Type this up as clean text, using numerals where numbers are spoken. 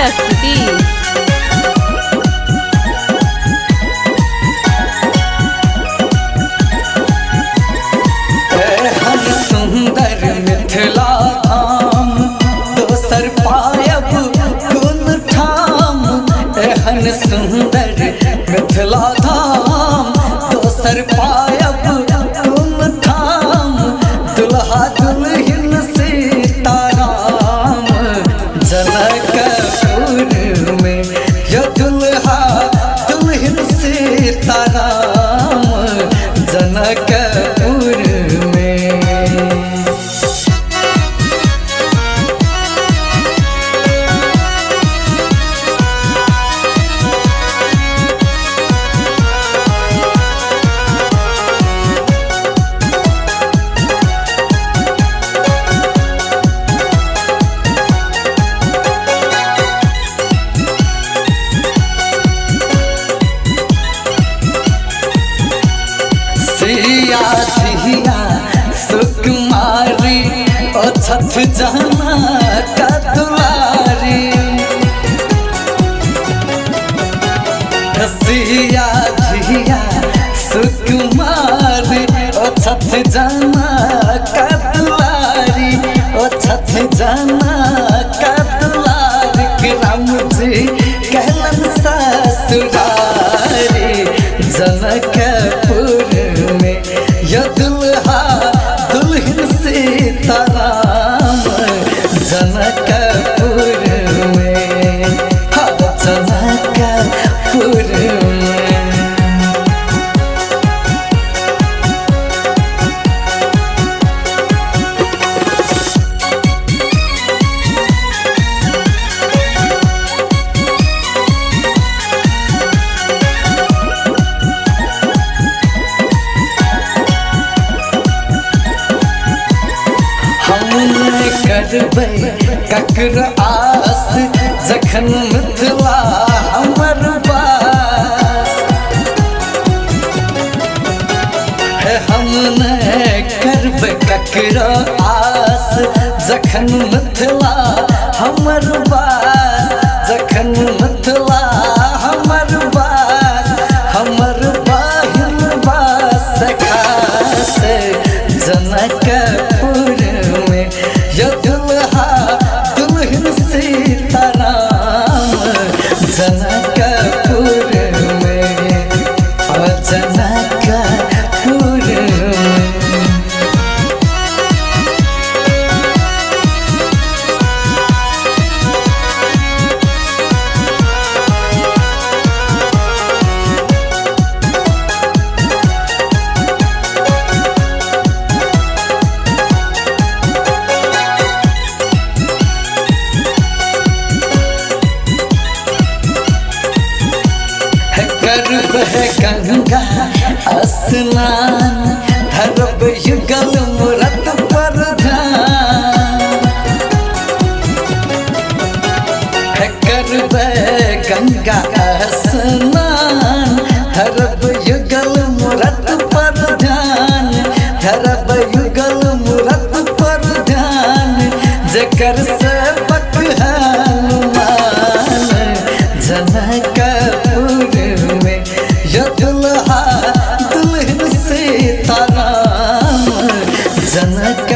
प्रस्तुति। सुंदर मिथिला धाम दोसर पायब कोन ठाम। एहन सुंदर मिथिला धाम दोसर पायब कोन ठाम। दुल्हा दुल्हन सीताराम जनकपुर में। यो दुल्हा दुल्हन सीताराम जनकपुर में। सिया झिया सुकुमारी ओ छठ जाना का दुलारी। सिया झिया सुकुमारी ओ छठ जाना का दुलारी। ओ छठ जाना का दुलारी के राम जी कहलन ससुरारी जनकपुर में। यो दुल्हा दुल्हन सीताराम जनकपुर में। हाँ जनकपुर में। करबै ककर आस जखन मिथिला हमर बास। हम नहीं करबै ककर आस जखन मिथिला हमर बास। जखन मिथिला हमर बास हमर बहिन बास खास जनकपुर में। यो दुल्हा दुल्हन सीताराम जनकपुर में। जनकपुर में। करबह गंगा स्नान धरब युगल मूरत पर ध्यान। करबह गंगा स्नान धरब युगल मूरत पर ध्यान। धरब युगल मूरत पर ध्यान। जेकर सेवक हनुमान जनकपुर में। यो दुल्हा दुल्हन सीताराम जनक